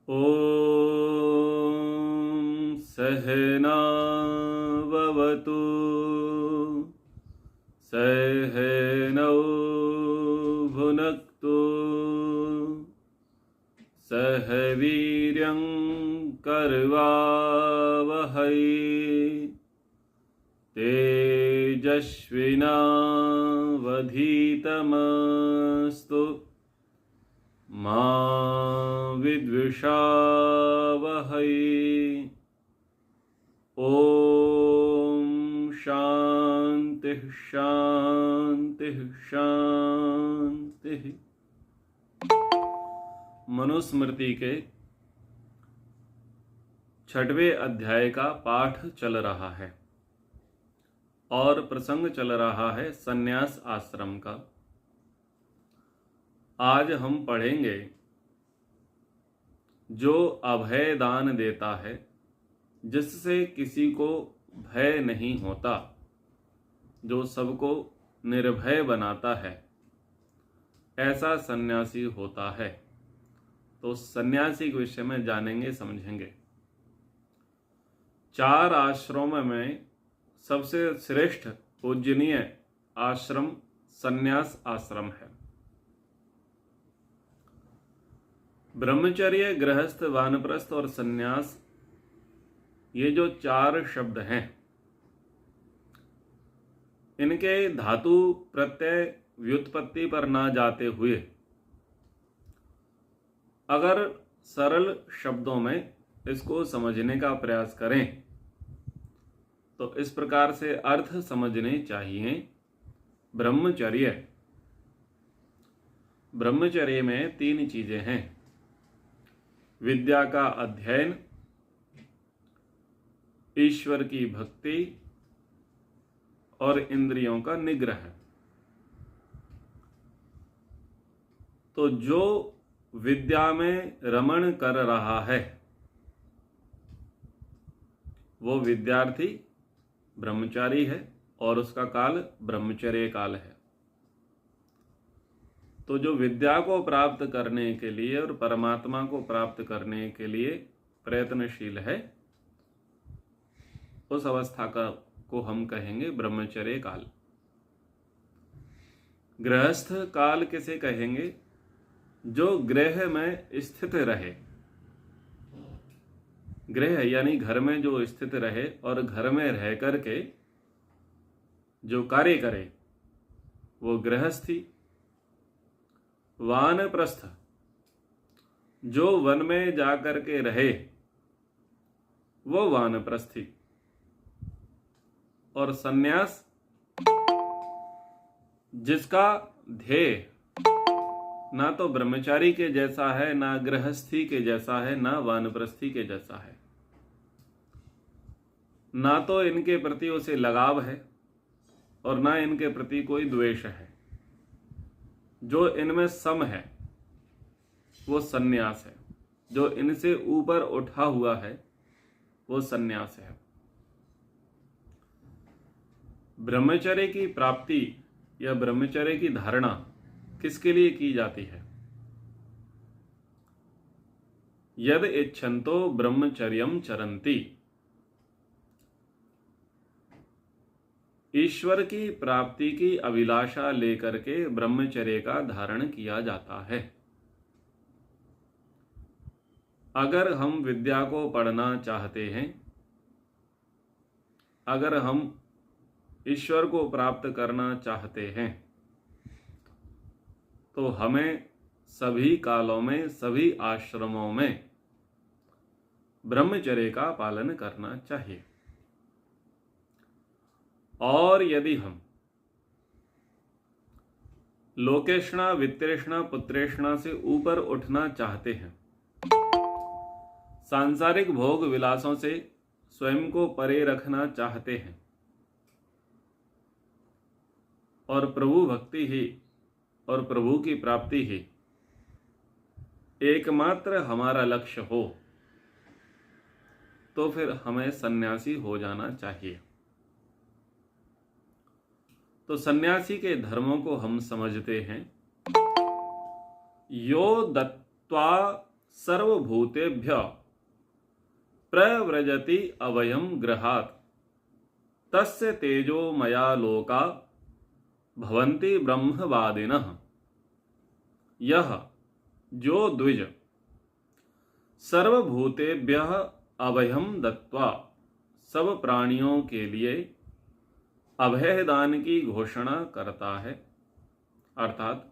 ॐ सहना भवतु सहनौ भुनक्तु सह वीर्यं करवावहै तेजस्विनावधीतमस्तु मा विद्विषावहै। ॐ शान्तिः शान्तिः शान्तिः। मनुस्मृति के 6वें अध्याय का पाठ चल रहा है और प्रसंग चल रहा है संन्यास आश्रम का। आज हम पढ़ेंगे जो अभय दान देता है, जिससे किसी को भय नहीं होता, जो सबको निर्भय बनाता है, ऐसा सन्यासी होता है। तो सन्यासी के विषय में जानेंगे, समझेंगे। 4 आश्रमों में सबसे श्रेष्ठ पूजनीय आश्रम संन्यास आश्रम है। ब्रह्मचर्य, गृहस्थ, वानप्रस्थ और संन्यास, ये जो 4 शब्द हैं, इनके धातु प्रत्यय व्युत्पत्ति पर ना जाते हुए अगर सरल शब्दों में इसको समझने का प्रयास करें तो इस प्रकार से अर्थ समझने चाहिए। ब्रह्मचर्य, ब्रह्मचर्य में 3 चीजें हैं: विद्या का अध्ययन, ईश्वर की भक्ति और इंद्रियों का निग्रह। तो जो विद्या में रमण कर रहा है वो विद्यार्थी ब्रह्मचारी है और उसका काल ब्रह्मचर्य काल है। तो जो विद्या को प्राप्त करने के लिए और परमात्मा को प्राप्त करने के लिए प्रयत्नशील है, उस अवस्था को हम कहेंगे ब्रह्मचर्य काल। गृहस्थ काल किसे कहेंगे? जो गृह में स्थित रहे, गृह यानी घर में जो स्थित रहे और घर में रह करके जो कार्य करे, वो गृहस्थी। वानप्रस्थ, जो वन में जाकर के रहे, वो वानप्रस्थी। और संन्यास, जिसका ध्येय ना तो ब्रह्मचारी के जैसा है, ना गृहस्थी के जैसा है, ना वानप्रस्थी के जैसा है। ना तो इनके प्रति उसे लगाव है और ना इनके प्रति कोई द्वेष है। जो इनमें सम है वो संन्यास है। जो इनसे ऊपर उठा हुआ है वो संन्यास है। ब्रह्मचर्य की प्राप्ति या ब्रह्मचर्य की धारणा किसके लिए की जाती है? यद इच्छन्तो ब्रह्मचर्यम चरन्ति, ईश्वर की प्राप्ति की अभिलाषा लेकर के ब्रह्मचर्य का धारण किया जाता है। अगर हम विद्या को पढ़ना चाहते हैं, अगर हम ईश्वर को प्राप्त करना चाहते हैं, तो हमें सभी कालों में, सभी आश्रमों में ब्रह्मचर्य का पालन करना चाहिए। और यदि हम लोकेशणा, वित्तेषणा, पुत्रेषणा से ऊपर उठना चाहते हैं, सांसारिक भोग विलासों से स्वयं को परे रखना चाहते हैं और प्रभु भक्ति ही और प्रभु की प्राप्ति ही एकमात्र हमारा लक्ष्य हो, तो फिर हमें सन्यासी हो जाना चाहिए। तो सन्यासी के धर्मों को हम समझते हैं। यो दत्त्वा सर्वभूतेभ्य प्रव्रजति अभयं गृहात् तस्य तेजोमया लोका भवन्ति ब्रह्मवादिनः। यह जो द्विज सर्वभूतेभ्यः अभयं दत्वा सब प्राणियों के लिए अभय दान की घोषणा करता है, अर्थात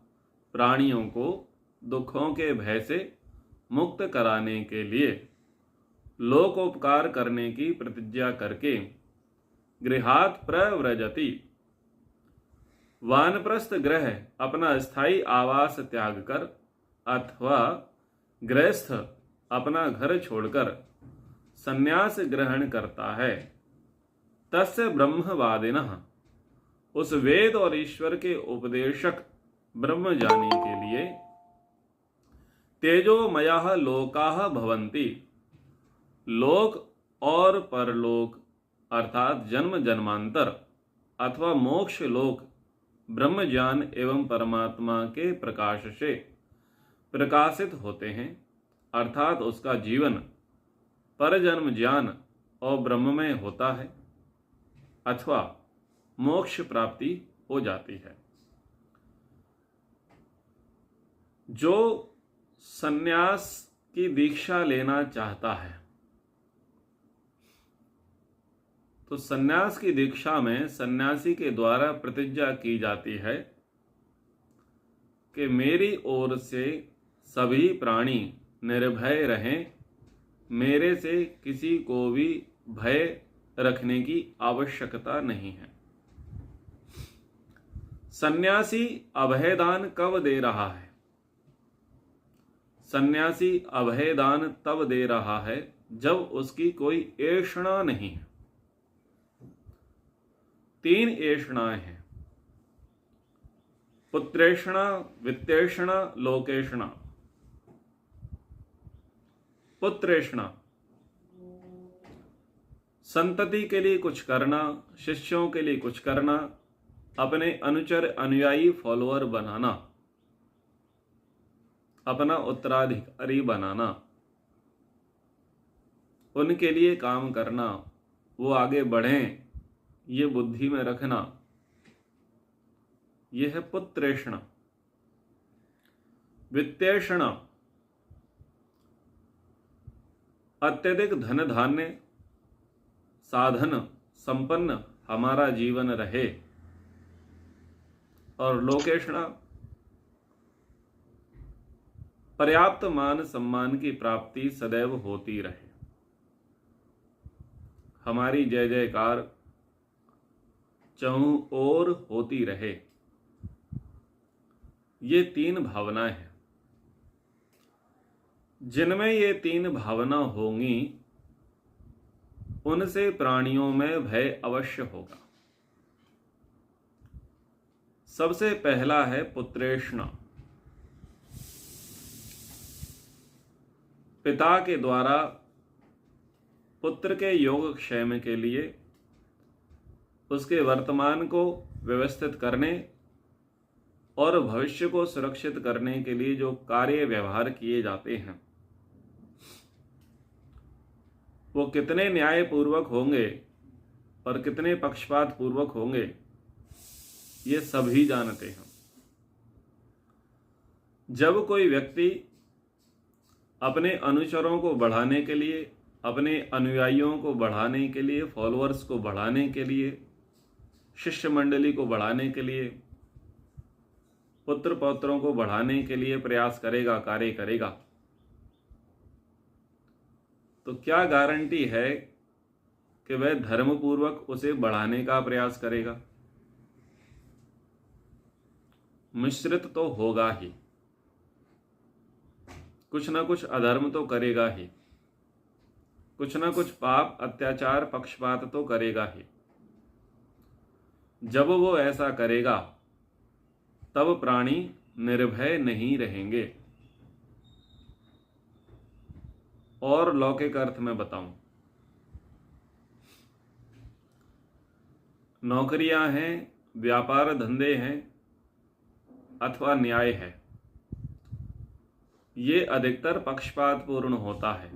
प्राणियों को दुखों के भय से मुक्त कराने के लिए लोकोपकार करने की प्रतिज्ञा करके गृहात् प्रव्रजति, वानप्रस्थ ग्रह अपना स्थायी आवास त्याग कर अथवा गृहस्थ अपना घर छोड़कर संन्यास ग्रहण करता है, तस्य ब्रह्मवादिनः उस वेद और ईश्वर के उपदेशक ब्रह्मज्ञानी के लिए तेजोमयाः लोकाः भवन्ति, लोक और परलोक अर्थात जन्म जन्मांतर अथवा मोक्ष लोक ब्रह्म ज्ञान एवं परमात्मा के प्रकाश से प्रकाशित होते हैं, अर्थात उसका जीवन परजन्म ज्ञान और ब्रह्म में होता है अथवा मोक्ष प्राप्ति हो जाती है। जो सन्यास की दीक्षा लेना चाहता है तो सन्यास की दीक्षा में सन्यासी के द्वारा प्रतिज्ञा की जाती है कि मेरी ओर से सभी प्राणी निर्भय रहें, मेरे से किसी को भी भय रखने की आवश्यकता नहीं है। सन्यासी अभयदान कब दे रहा है? सन्यासी अभयदान तब दे रहा है जब उसकी कोई ऐषणा नहीं है। 3 ऐषणाएं हैं, पुत्रेषणा, वित्तेषणा, लोकेषणा। पुत्रेषणा संतति के लिए कुछ करना, शिष्यों के लिए कुछ करना, अपने अनुचर अनुयायी फॉलोअर बनाना, अपना उत्तराधिकारी बनाना, उनके लिए काम करना, वो आगे बढ़ें, ये बुद्धि में रखना, यह है पुत्रेषणा। वित्तेषणा अत्यधिक धन धान्य साधन संपन्न हमारा जीवन रहे। और लोकेषणा पर्याप्त मान सम्मान की प्राप्ति सदैव होती रहे, हमारी जय जयकार चहुं ओर होती रहे। ये 3 भावनाएं हैं। जिनमें ये 3 भावना होंगी उनसे प्राणियों में भय अवश्य होगा। सबसे पहला है पुत्रेषणा। पिता के द्वारा पुत्र के योगक्षेम के लिए उसके वर्तमान को व्यवस्थित करने और भविष्य को सुरक्षित करने के लिए जो कार्य व्यवहार किए जाते हैं वो कितने न्यायपूर्वक होंगे और कितने पक्षपात पूर्वक होंगे ये सभी जानते हैं। जब कोई व्यक्ति अपने अनुचरों को बढ़ाने के लिए, अपने अनुयायियों को बढ़ाने के लिए, फॉलोअर्स को बढ़ाने के लिए, शिष्य मंडली को बढ़ाने के लिए, पुत्र पौत्रों को बढ़ाने के लिए प्रयास करेगा, कार्य करेगा, तो क्या गारंटी है कि वह धर्मपूर्वक उसे बढ़ाने का प्रयास करेगा? मिश्रित तो होगा ही, कुछ ना कुछ अधर्म तो करेगा ही, कुछ ना कुछ पाप अत्याचार पक्षपात तो करेगा ही। जब वो ऐसा करेगा तब प्राणी निर्भय नहीं रहेंगे। और लौकिक अर्थ में बताऊं, नौकरियां हैं, व्यापार धंधे हैं अथवा न्याय है, ये अधिकतर पक्षपातपूर्ण होता है।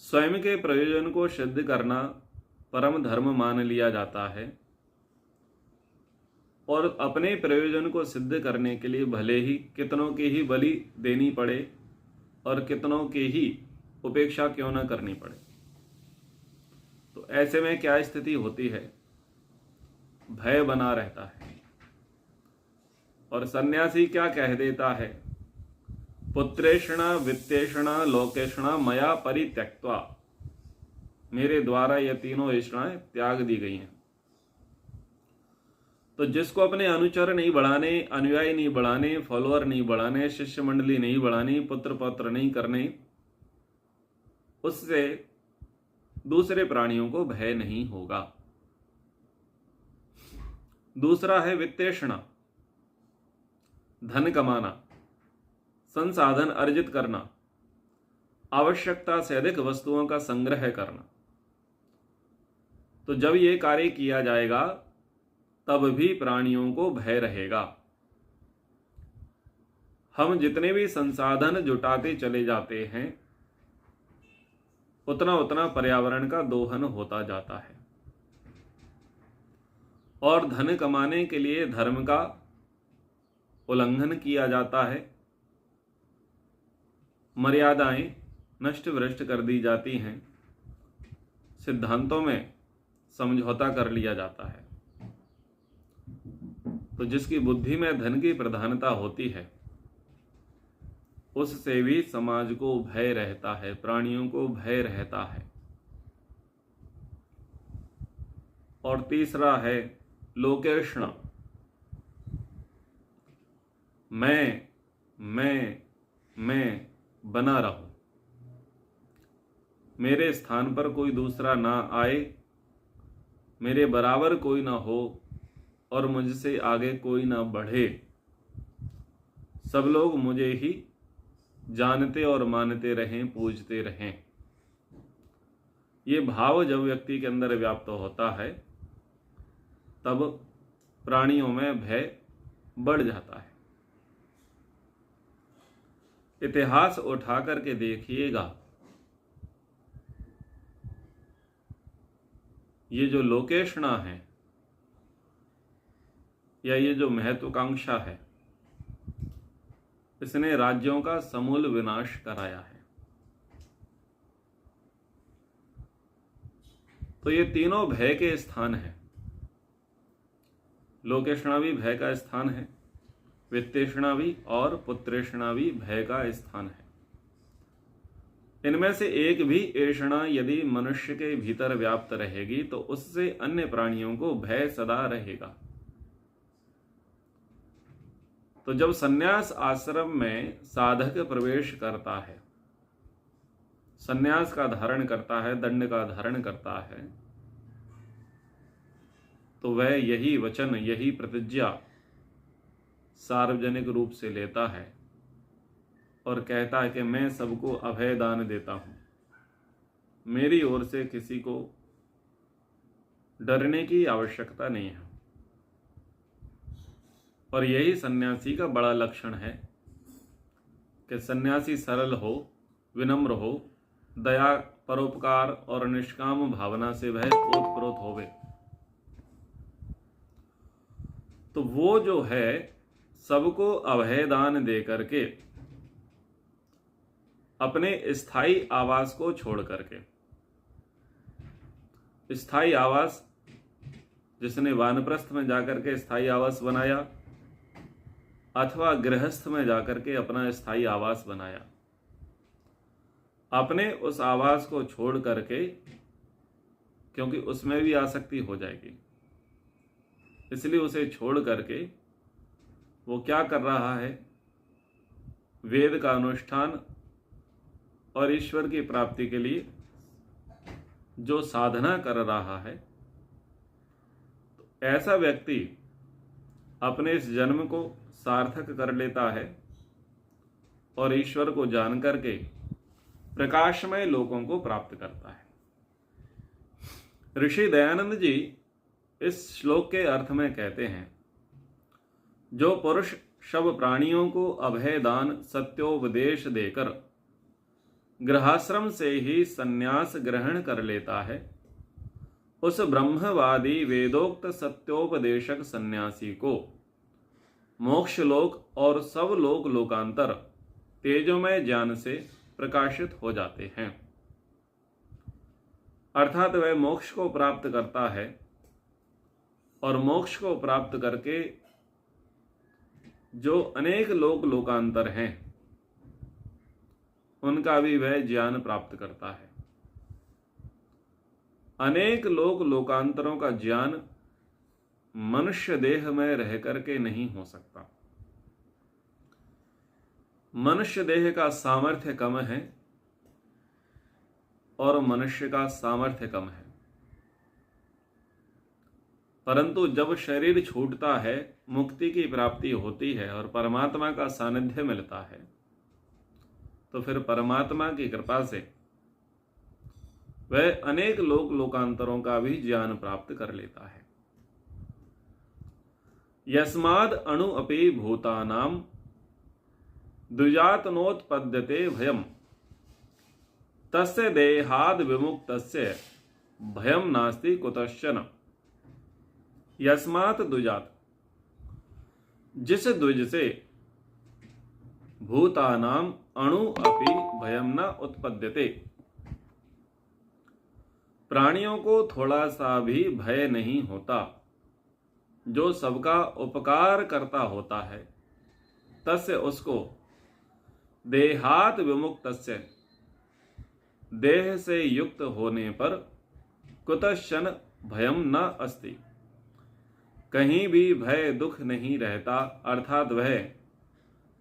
स्वयं के प्रयोजन को सिद्ध करना परम धर्म मान लिया जाता है और अपने प्रयोजन को सिद्ध करने के लिए भले ही कितनों की ही बलि देनी पड़े और कितनों की ही उपेक्षा क्यों न करनी पड़े। तो ऐसे में क्या स्थिति होती है? भय बना रहता है। और सन्यासी क्या कह देता है? पुत्रेषणा वित्तेषणा लोकेषणा मया परित्यक्त्वा, मेरे द्वारा ये तीनों ऐषणाएं त्याग दी गई हैं। तो जिसको अपने अनुचर नहीं बढ़ाने, अनुयायी नहीं बढ़ाने, फॉलोअर नहीं बढ़ाने, शिष्य मंडली नहीं बढ़ानी, पुत्र पौत्र नहीं करने, उससे दूसरे प्राणियों को भय नहीं होगा। दूसरा है वित्तेषणा, धन कमाना, संसाधन अर्जित करना, आवश्यकता से अधिक वस्तुओं का संग्रह करना। तो जब ये कार्य किया जाएगा तब भी प्राणियों को भय रहेगा। हम जितने भी संसाधन जुटाते चले जाते हैं उतना उतना पर्यावरण का दोहन होता जाता है। और धन कमाने के लिए धर्म का उल्लंघन किया जाता है, मर्यादाएं नष्ट भ्रष्ट कर दी जाती हैं, सिद्धांतों में समझौता कर लिया जाता है। तो जिसकी बुद्धि में धन की प्रधानता होती है उससे भी समाज को भय रहता है, प्राणियों को भय रहता है। और तीसरा है लोकेषणा, मैं बना रहूं, मेरे स्थान पर कोई दूसरा ना आए, मेरे बराबर कोई ना हो और मुझसे आगे कोई ना बढ़े, सब लोग मुझे ही जानते और मानते रहें, पूजते रहें। ये भाव जब व्यक्ति के अंदर व्याप्त होता है तब प्राणियों में भय बढ़ जाता है। इतिहास उठा करके देखिएगा, ये जो लोकेषणा है या ये जो महत्वाकांक्षा है, इसने राज्यों का समूल विनाश कराया है। तो ये तीनों भय के स्थान हैं। लोकेषणा भी भय का स्थान है, वित्तेषणा भी और पुत्रेषणा भी भय का स्थान है। इनमें से एक भी ऐषणा यदि मनुष्य के भीतर व्याप्त रहेगी तो उससे अन्य प्राणियों को भय सदा रहेगा। तो जब सन्यास आश्रम में साधक प्रवेश करता है, सन्यास का धारण करता है, दंड का धारण करता है, तो वह यही वचन, यही प्रतिज्ञा सार्वजनिक रूप से लेता है और कहता है कि मैं सबको अभय दान देता हूं, मेरी ओर से किसी को डरने की आवश्यकता नहीं है। और यही सन्यासी का बड़ा लक्षण है कि सन्यासी सरल हो, विनम्र हो, दया, परोपकार और निष्काम भावना से वह ओतप्रोत होवे। तो वो जो है सबको अभय दान दे करके अपने स्थायी आवास को छोड़ करके, स्थायी आवास जिसने वानप्रस्थ में जाकर के स्थायी आवास बनाया अथवा गृहस्थ में जाकर के अपना स्थायी आवास बनाया, अपने उस आवास को छोड़ करके, क्योंकि उसमें भी आसक्ति हो जाएगी, इसलिए उसे छोड़ करके वो क्या कर रहा है? वेद का अनुष्ठान और ईश्वर की प्राप्ति के लिए जो साधना कर रहा है, तो ऐसा व्यक्ति अपने इस जन्म को सार्थक कर लेता है और ईश्वर को जान करके प्रकाशमय लोकों को प्राप्त करता है। ऋषि दयानंद जी इस श्लोक के अर्थ में कहते हैं, जो पुरुष सब प्राणियों को अभय दान सत्योपदेश देकर गृहाश्रम से ही संन्यास ग्रहण कर लेता है, उस ब्रह्मवादी वेदोक्त सत्योपदेशक सन्यासी को मोक्षलोक और सब लोक लोकांतर तेजोमय ज्ञान से प्रकाशित हो जाते हैं। अर्थात वह मोक्ष को प्राप्त करता है और मोक्ष को प्राप्त करके जो अनेक लोक लोकांतर हैं उनका भी वह ज्ञान प्राप्त करता है। अनेक लोक लोकांतरों का ज्ञान मनुष्य देह में रह करके नहीं हो सकता। मनुष्य देह का सामर्थ्य कम है और मनुष्य का सामर्थ्य कम है, परंतु जब शरीर छूटता है, मुक्ति की प्राप्ति होती है और परमात्मा का सानिध्य मिलता है, तो फिर परमात्मा की कृपा से वह अनेक लोक लोकांतरों का भी ज्ञान प्राप्त कर लेता है। यस्माद् अणु अपि भूतानां द्विजातनोत्पद्यते भयम् तस्य देहाद् विमुक्तस्य भयम् नास्ति कुतश्चन। यस्मात् द्विजात, जिस द्विज से भूतानाम अणु अपि भयम न उत्पद्यते, प्राणियों को थोड़ा सा भी भय नहीं होता, जो सबका उपकार करता होता है, तस्य उसको देहात् विमुक्तस्य, देह से युक्त होने पर कुतश्चन भयम न अस्ति, कहीं भी भय दुख नहीं रहता। अर्थात वह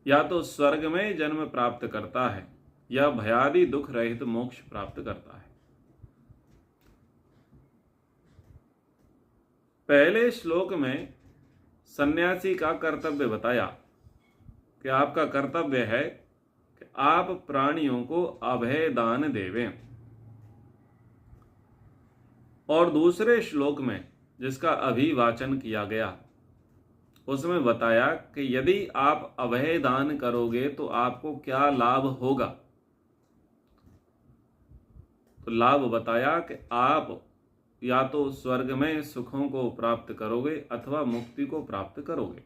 या तो स्वर्ग में जन्म प्राप्त करता है या भयादि दुख रहित मोक्ष प्राप्त करता है। पहले श्लोक में सन्यासी का कर्तव्य बताया कि आपका कर्तव्य है कि आप प्राणियों को अभय दान देवें, और दूसरे श्लोक में जिसका अभी वाचन किया गया उसमें बताया कि यदि आप अभय दान करोगे तो आपको क्या लाभ होगा। तो लाभ बताया कि आप या तो स्वर्ग में सुखों को प्राप्त करोगे अथवा मुक्ति को प्राप्त करोगे।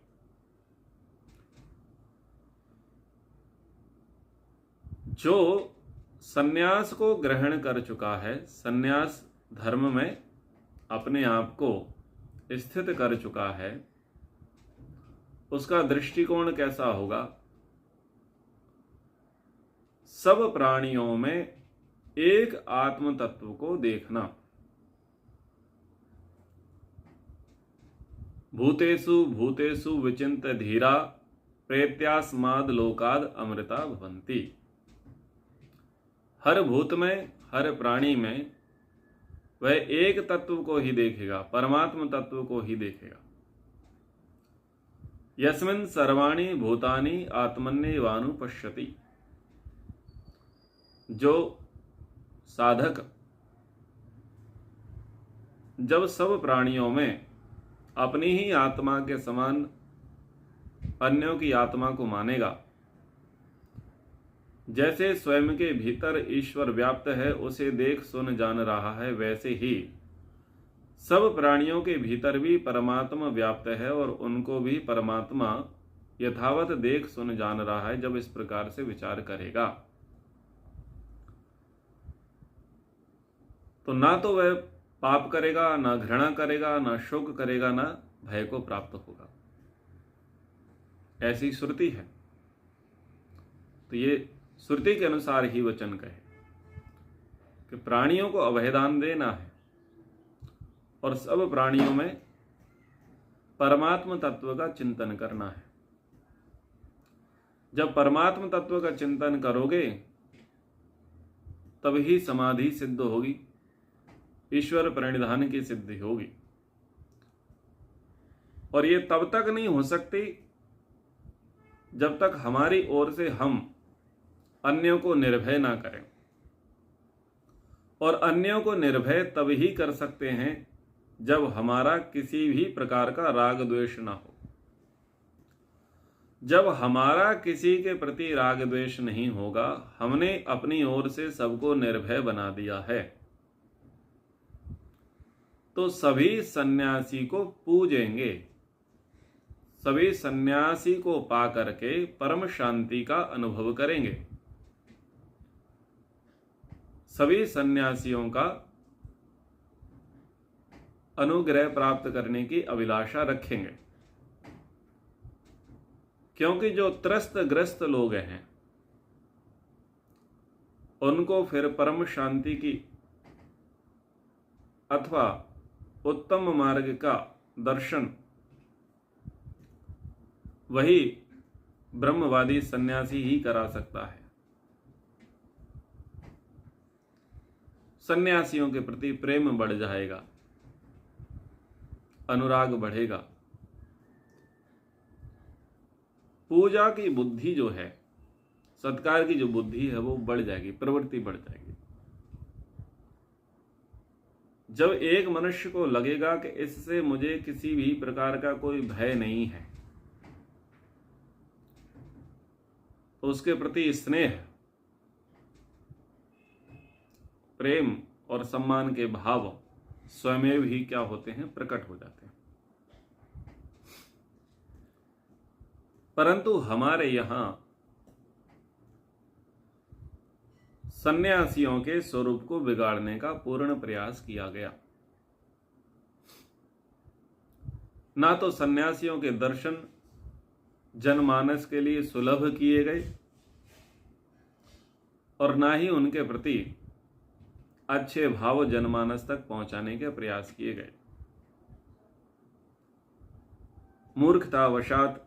जो सन्यास को ग्रहण कर चुका है, सन्यास धर्म में अपने आप को स्थित कर चुका है, उसका दृष्टिकोण कैसा होगा? सब प्राणियों में एक आत्म तत्व को देखना। भूतेषु भूतेषु विचिन्त धीरा प्रेत्यास्माद् लोकाद् अमृता भवन्ति। हर भूत में, हर प्राणी में वह एक तत्व को ही देखेगा, परमात्म तत्व को ही देखेगा। यस्मिन् सर्वाणि भूतानि आत्मन्येवानुपश्यति। जो साधक जब सब प्राणियों में अपनी ही आत्मा के समान अन्यों की आत्मा को मानेगा, जैसे स्वयं के भीतर ईश्वर व्याप्त है, उसे देख सुन जान रहा है, वैसे ही सब प्राणियों के भीतर भी परमात्मा व्याप्त है और उनको भी परमात्मा यथावत देख सुन जान रहा है। जब इस प्रकार से विचार करेगा तो ना तो वह पाप करेगा, ना घृणा करेगा, ना शोक करेगा, ना भय को प्राप्त होगा। ऐसी श्रुति है। तो ये श्रुति के अनुसार ही वचन कहे कि प्राणियों को अभयदान देना है और सब प्राणियों में परमात्म तत्व का चिंतन करना है। जब परमात्म तत्व का चिंतन करोगे तभी समाधि सिद्ध होगी, ईश्वर प्रणिधान की सिद्धि होगी। और ये तब तक नहीं हो सकती जब तक हमारी ओर से हम अन्यों को निर्भय ना करें। और अन्यों को निर्भय तब ही कर सकते हैं जब हमारा किसी भी प्रकार का राग द्वेष ना हो। जब हमारा किसी के प्रति राग द्वेष नहीं होगा, हमने अपनी ओर से सबको निर्भय बना दिया है, तो सभी सन्यासी को पूजेंगे। सभी सन्यासी को पा करके परम शांति का अनुभव करेंगे। सभी सन्यासियों का अनुग्रह प्राप्त करने की अभिलाषा रखेंगे, क्योंकि जो त्रस्त ग्रस्त लोग हैं उनको फिर परम शांति की अथवा उत्तम मार्ग का दर्शन वही ब्रह्मवादी सन्यासी ही करा सकता है। सन्यासियों के प्रति प्रेम बढ़ जाएगा, अनुराग बढ़ेगा, पूजा की बुद्धि जो है, सत्कार की जो बुद्धि है वो बढ़ जाएगी, प्रवृत्ति बढ़ जाएगी। जब एक मनुष्य को लगेगा कि इससे मुझे किसी भी प्रकार का कोई भय नहीं है, तो उसके प्रति स्नेह, प्रेम और सम्मान के भाव स्वयं ही क्या होते हैं, प्रकट हो जाते हैं। परंतु हमारे यहां सन्यासियों के स्वरूप को बिगाड़ने का पूर्ण प्रयास किया गया। ना तो सन्यासियों के दर्शन जनमानस के लिए सुलभ किए गए और ना ही उनके प्रति अच्छे भाव जनमानस तक पहुंचाने के प्रयास किए गए। मूर्खतावशात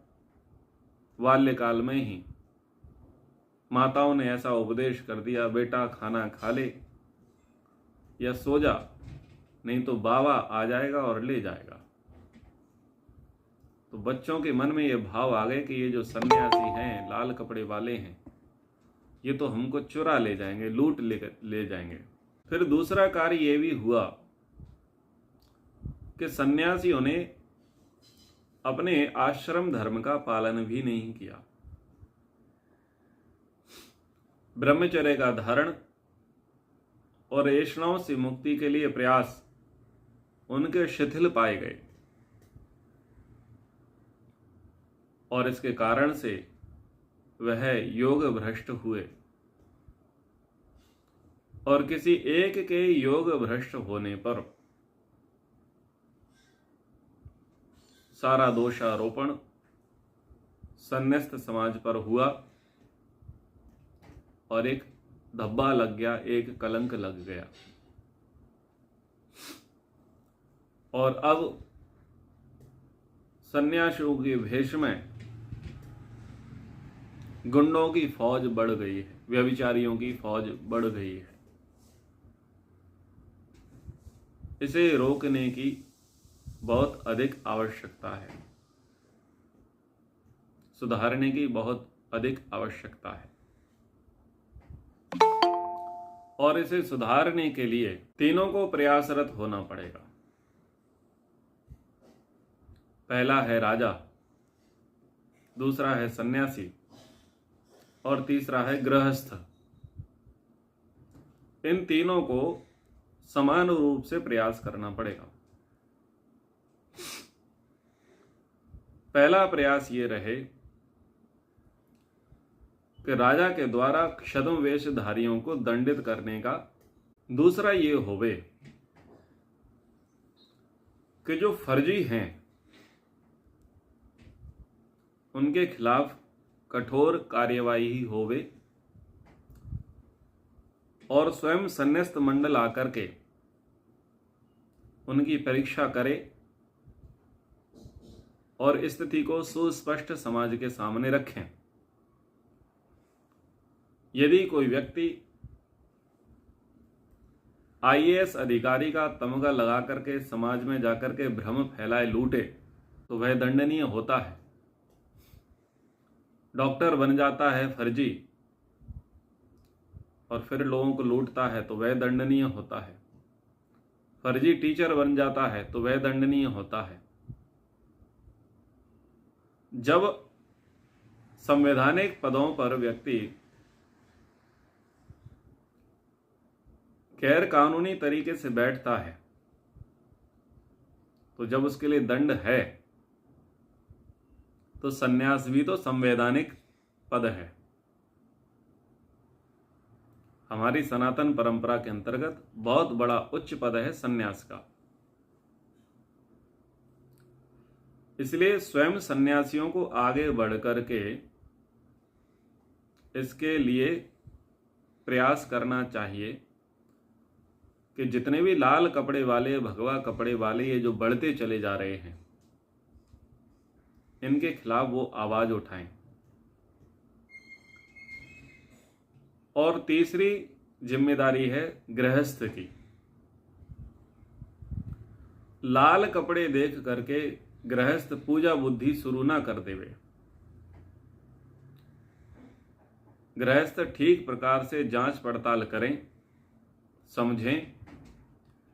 बाल्यकाल में ही माताओं ने ऐसा उपदेश कर दिया, बेटा खाना खा ले या सो जा, नहीं तो बाबा आ जाएगा और ले जाएगा। तो बच्चों के मन में ये भाव आ गए कि ये जो सन्यासी हैं, लाल कपड़े वाले हैं, ये तो हमको चुरा ले जाएंगे, लूट ले जाएंगे। फिर दूसरा कार्य ये भी हुआ कि सन्यासियों ने अपने आश्रम धर्म का पालन भी नहीं किया। ब्रह्मचर्य का धारण और ऐष्णाओं से मुक्ति के लिए प्रयास उनके शिथिल पाए गए और इसके कारण से वह योग भ्रष्ट हुए और किसी एक के योग भ्रष्ट होने पर सारा दोषारोपण सन्यस्त समाज पर हुआ और एक धब्बा लग गया, एक कलंक लग गया। और अब सन्यासियों के भेष में गुंडों की फौज बढ़ गई है, व्यभिचारियों की फौज बढ़ गई है। इसे रोकने की बहुत अधिक आवश्यकता है, सुधारने की बहुत अधिक आवश्यकता है। और इसे सुधारने के लिए तीनों को प्रयासरत होना पड़ेगा। पहला है राजा, दूसरा है सन्यासी और तीसरा है गृहस्थ। इन तीनों को समान रूप से प्रयास करना पड़ेगा। पहला प्रयास ये रहे कि राजा के द्वारा क्षदम वेशधारियों को दंडित करने का। दूसरा ये होवे कि जो फर्जी हैं उनके खिलाफ कठोर कार्यवाही होवे और स्वयं सन्यस्त मंडल आकर के उनकी परीक्षा करे और स्थिति को सुस्पष्ट समाज के सामने रखें। यदि कोई व्यक्ति आईएएस अधिकारी का तमगा लगा करके समाज में जाकर के भ्रम फैलाए लूटे तो वह दंडनीय होता है। डॉक्टर बन जाता है फर्जी और फिर लोगों को लूटता है तो वह दंडनीय होता है। फर्जी टीचर बन जाता है तो वह दंडनीय होता है। जब संवैधानिक पदों पर व्यक्ति गैर कानूनी तरीके से बैठता है तो जब उसके लिए दंड है तो संन्यास भी तो संवैधानिक पद है। हमारी सनातन परंपरा के अंतर्गत बहुत बड़ा उच्च पद है संन्यास का। इसलिए स्वयं सन्यासियों को आगे बढ़कर के इसके लिए प्रयास करना चाहिए कि जितने भी लाल कपड़े वाले, भगवा कपड़े वाले ये जो बढ़ते चले जा रहे हैं, इनके खिलाफ वो आवाज उठाएं। और तीसरी जिम्मेदारी है गृहस्थ की। लाल कपड़े देख करके गृहस्थ पूजा बुद्धि शुरू ना कर देवे। गृहस्थ ठीक प्रकार से जांच पड़ताल करें, समझें,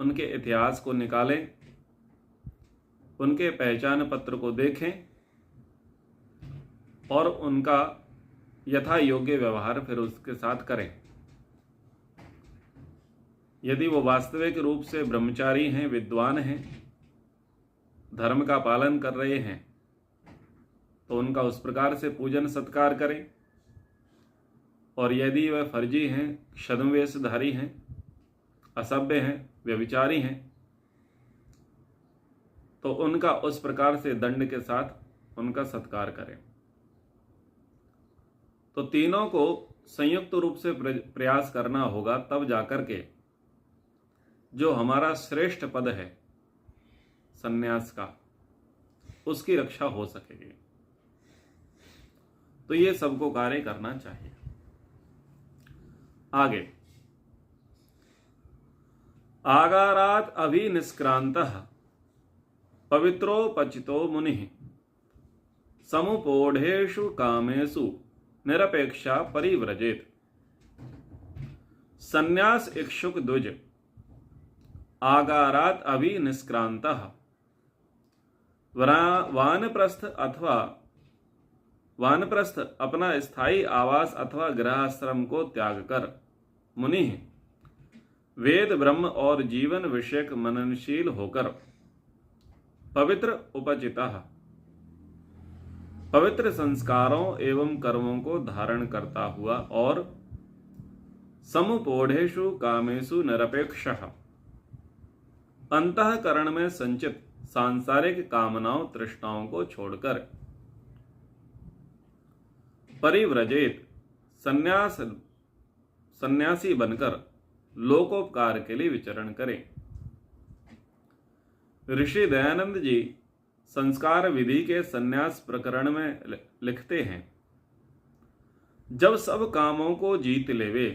उनके इतिहास को निकालें, उनके पहचान पत्र को देखें और उनका यथा योग्य व्यवहार फिर उसके साथ करें। यदि वो वास्तविक रूप से ब्रह्मचारी हैं, विद्वान हैं, धर्म का पालन कर रहे हैं, तो उनका उस प्रकार से पूजन सत्कार करें। और यदि वह फर्जी हैं, छद्मवेशधारी हैं, असभ्य हैं, व्यभिचारी हैं, तो उनका उस प्रकार से दंड के साथ उनका सत्कार करें। तो तीनों को संयुक्त रूप से प्रयास करना होगा, तब जाकर के जो हमारा श्रेष्ठ पद है संन्यास का, उसकी रक्षा हो सकेगी। तो ये सबको कार्य करना चाहिए। आगे, आगारात अभिनिष्क्रांतः पवित्रोपचितो मुनिः समुपोढ़ेषु कामेषु निरपेक्षा परिव्रजेत। संन्यास इक्षुक द्विज आगारात अभिनिष्क्रांतः वानप्रस्थ अपना स्थायी आवास अथवा गृहाश्रम को त्याग कर मुनि वेद ब्रह्म और जीवन विषयक मननशील होकर पवित्र उपचितः पवित्र संस्कारों एवं कर्मों को धारण करता हुआ और समुपोढ़ेषु कामेषु निरपेक्षः अंतःकरण में संचित सांसारिक कामनाओं तृष्णाओं को छोड़कर परिव्रजेत सन्यासी बनकर लोकोपकार के लिए विचरण करें। ऋषि दयानंद जी संस्कार विधि के संन्यास प्रकरण में लिखते हैं, जब सब कामों को जीत लेवे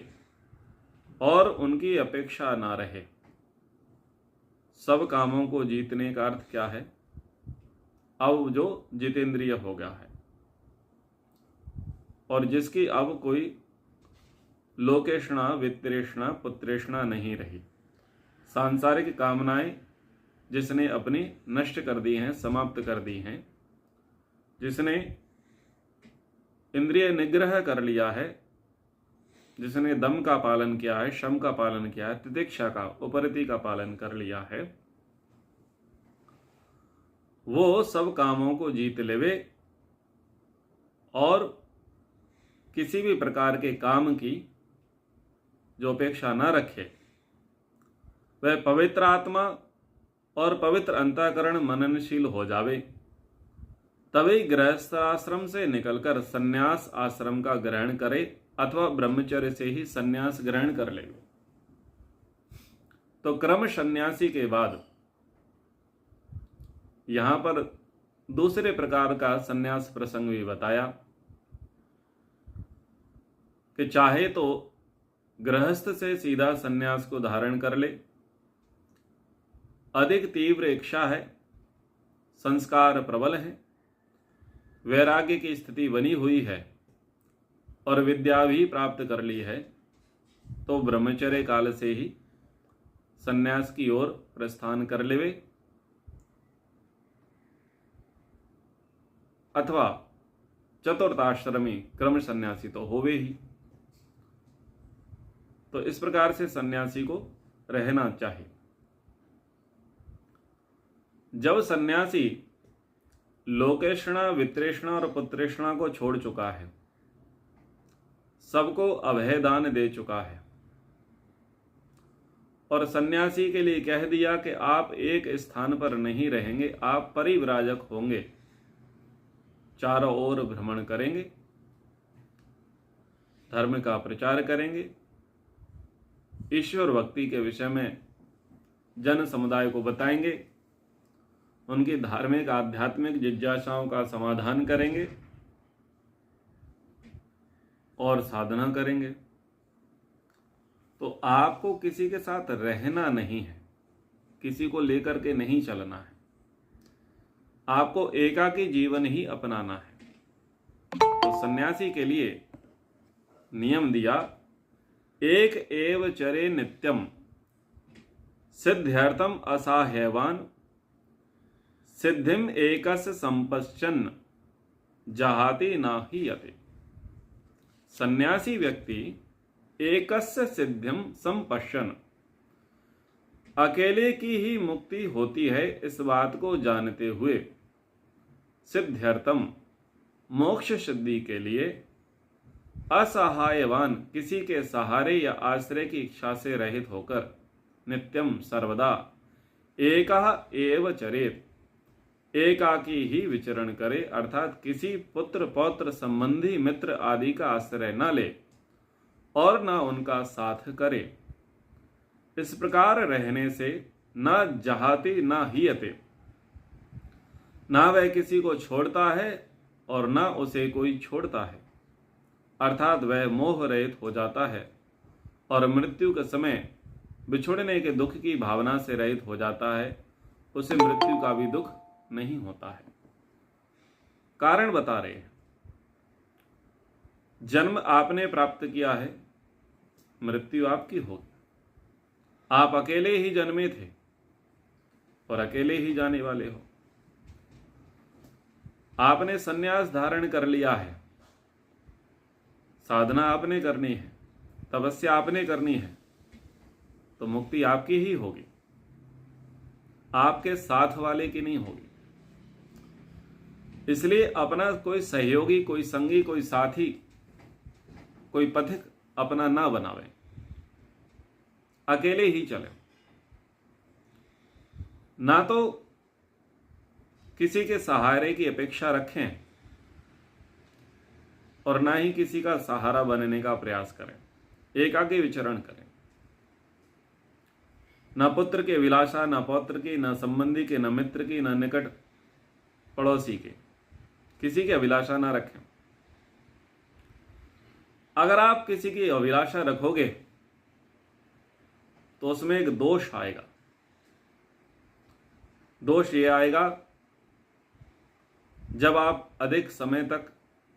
और उनकी अपेक्षा ना रहे। सब कामों को जीतने का अर्थ क्या है? अब जो जितेंद्रिय हो गया है और जिसकी अब कोई लोकेशणा, वित्तरेषणा, पुत्रेषणा नहीं रही, सांसारिक कामनाएं जिसने अपनी नष्ट कर दी हैं, समाप्त कर दी हैं, जिसने इंद्रिय निग्रह कर लिया है, जिसने दम का पालन किया है, शम का पालन किया है, तितिक्षा का, उपरति का पालन कर लिया है, वो सब कामों को जीत लेवे और किसी भी प्रकार के काम की जो अपेक्षा न रखे। वह पवित्र आत्मा और पवित्र अंतःकरण मननशील हो जावे, तभी गृहस्थाश्रम से निकलकर संन्यास आश्रम का ग्रहण करे अथवा ब्रह्मचर्य से ही संन्यास ग्रहण कर ले। तो क्रम सन्यासी के बाद यहां पर दूसरे प्रकार का संन्यास प्रसंग भी बताया कि चाहे तो गृहस्थ से सीधा संन्यास को धारण कर ले, अधिक तीव्र इच्छा है, संस्कार प्रबल है, वैराग्य की स्थिति बनी हुई है और विद्या भी प्राप्त कर ली है, तो ब्रह्मचर्य काल से ही संन्यास की ओर प्रस्थान कर लेवे। अथवा चतुर्थाश्रमी क्रम सन्यासी तो होवे ही। तो इस प्रकार से सन्यासी को रहना चाहिए। जब सन्यासी लोकेषणा, वित्रेषणा और पुत्रेषणा को छोड़ चुका है, सबको अभय दान दे चुका है और सन्यासी के लिए कह दिया कि आप एक स्थान पर नहीं रहेंगे, आप परिव्राजक होंगे, चारों ओर भ्रमण करेंगे, धर्म का प्रचार करेंगे, ईश्वर भक्ति के विषय में जन समुदाय को बताएंगे, उनकी धार्मिक आध्यात्मिक जिज्ञासाओं का समाधान करेंगे और साधना करेंगे। तो आपको किसी के साथ रहना नहीं है, किसी को लेकर के नहीं चलना है, आपको एकाकी जीवन ही अपनाना है। तो सन्यासी के लिए नियम दिया, एक एव चरे नित्यम सिद्ध्यर्थम असाह्यवान सिद्धिम एकस्य संपश्चन जहाति नाहि यते। सन्यासी व्यक्ति एकस्य सिद्धिम संपश्चन, अकेले की ही मुक्ति होती है इस बात को जानते हुए, सिद्ध्यर्थम मोक्ष सिद्धि के लिए, असहायवान किसी के सहारे या आश्रय की इच्छा से रहित होकर, नित्यम सर्वदा, एकः एव चरेत एकाकी ही विचरण करे, अर्थात किसी पुत्र पौत्र संबंधी मित्र आदि का आश्रय न ले और न उनका साथ करे। इस प्रकार रहने से न जहाति न हियते, ना वह किसी को छोड़ता है और न उसे कोई छोड़ता है, अर्थात वह मोह रहित हो जाता है और मृत्यु के समय बिछुड़ने के दुख की भावना से रहित हो जाता है, उसे मृत्यु का भी दुख नहीं होता है। कारण बता रहे हैं, जन्म आपने प्राप्त किया है, मृत्यु आपकी होगी। आप अकेले ही जन्मे थे और अकेले ही जाने वाले हो। आपने सन्यास धारण कर लिया है, साधना आपने करनी है, तपस्या आपने करनी है, तो मुक्ति आपकी ही होगी, आपके साथ वाले की नहीं होगी। इसलिए अपना कोई सहयोगी, कोई संगी, कोई साथी, कोई पथिक अपना ना बनावे, अकेले ही चले। ना तो किसी के सहारे की अपेक्षा रखें और ना ही किसी का सहारा बनने का प्रयास करें, एकाकी विचरण करें। न पुत्र के विलासा, न पौत्र की, न संबंधी के, न मित्र की, न निकट पड़ोसी के, किसी की अभिलाषा ना रखें। अगर आप किसी की अभिलाषा रखोगे तो उसमें एक दोष आएगा। दोष ये आएगा, जब आप अधिक समय तक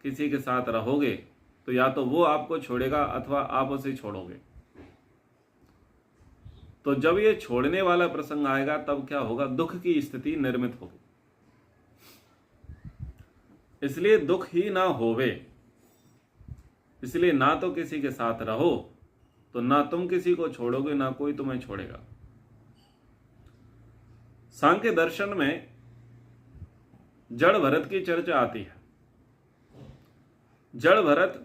किसी के साथ रहोगे तो या तो वो आपको छोड़ेगा अथवा आप उसे छोड़ोगे। तो जब ये छोड़ने वाला प्रसंग आएगा तब क्या होगा, दुख की स्थिति निर्मित होगी। इसलिए दुख ही ना होवे, इसलिए ना तो किसी के साथ रहो, तो ना तुम किसी को छोड़ोगे, ना कोई तुम्हें छोड़ेगा। सांख्य दर्शन में जड़ भरत की चर्चा आती है। जड़ भरत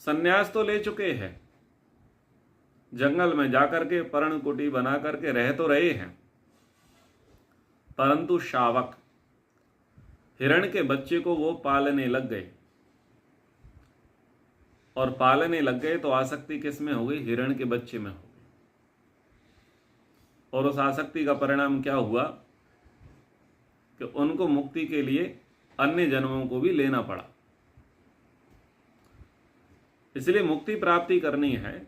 सन्यास तो ले चुके हैं, जंगल में जाकर के पर्णकुटी बना करके रह तो रहे हैं, परंतु शावक हिरण के बच्चे को वो पालने लग गए, और पालने लग गए तो आसक्ति किस में हो गई, हिरण के बच्चे में हो गई। और उस आसक्ति का परिणाम क्या हुआ कि उनको मुक्ति के लिए अन्य जन्मों को भी लेना पड़ा। इसलिए मुक्ति प्राप्ति करनी है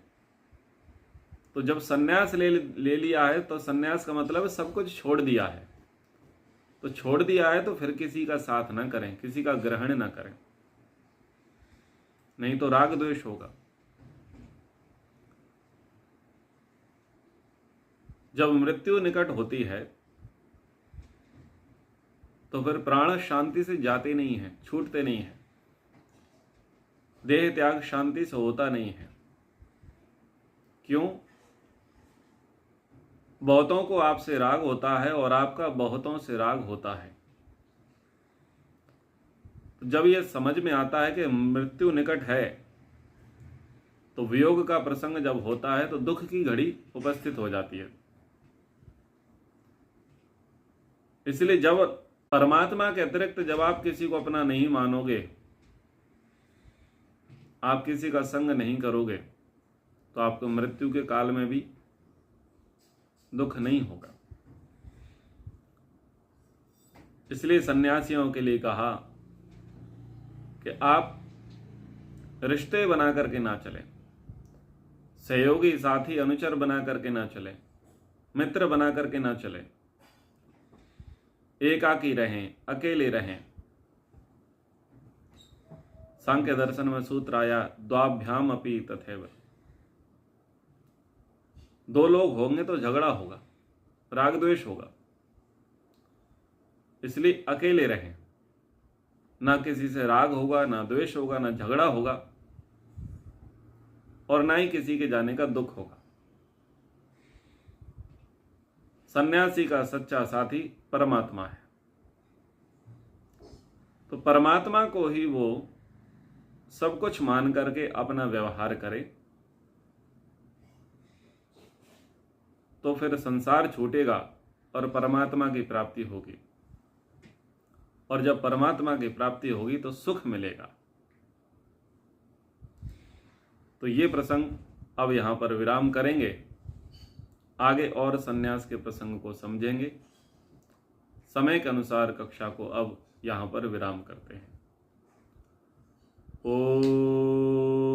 तो जब सन्यास ले लिया है तो सन्यास का मतलब है सब कुछ छोड़ दिया है। तो छोड़ दिया है तो फिर किसी का साथ ना करें, किसी का ग्रहण ना करें, नहीं तो राग द्वेष होगा। जब मृत्यु निकट होती है तो फिर प्राण शांति से जाते नहीं हैं, छूटते नहीं हैं, देह त्याग शांति से होता नहीं है। क्यों? बहुतों को आपसे राग होता है और आपका बहुतों से राग होता है। जब यह समझ में आता है कि मृत्यु निकट है, तो वियोग का प्रसंग जब होता है तो दुख की घड़ी उपस्थित हो जाती है। इसलिए जब परमात्मा के अतिरिक्त जब आप किसी को अपना नहीं मानोगे, आप किसी का संग नहीं करोगे, तो आपको मृत्यु के काल में भी दुख नहीं होगा। इसलिए सन्यासियों के लिए कहा कि आप रिश्ते बना करके ना चलें, सहयोगी साथी अनुचर बना करके ना चलें, मित्र बना करके ना चलें, एकाकी रहें, अकेले रहें। सांख्य दर्शन में सूत्र आया, द्वाभ्याम अपि तथैव। दो लोग होंगे तो झगड़ा होगा, राग द्वेष होगा। इसलिए अकेले रहें, ना किसी से राग होगा, ना द्वेष होगा, ना झगड़ा होगा, और ना ही किसी के जाने का दुख होगा। सन्यासी का सच्चा साथी परमात्मा है। तो परमात्मा को ही वो सब कुछ मान करके अपना व्यवहार करे, तो फिर संसार छूटेगा और परमात्मा की प्राप्ति होगी। और जब परमात्मा की प्राप्ति होगी तो सुख मिलेगा। तो ये प्रसंग अब यहां पर विराम करेंगे। आगे और सन्यास के प्रसंग को समझेंगे। समय के अनुसार कक्षा को अब यहां पर विराम करते हैं। ओम।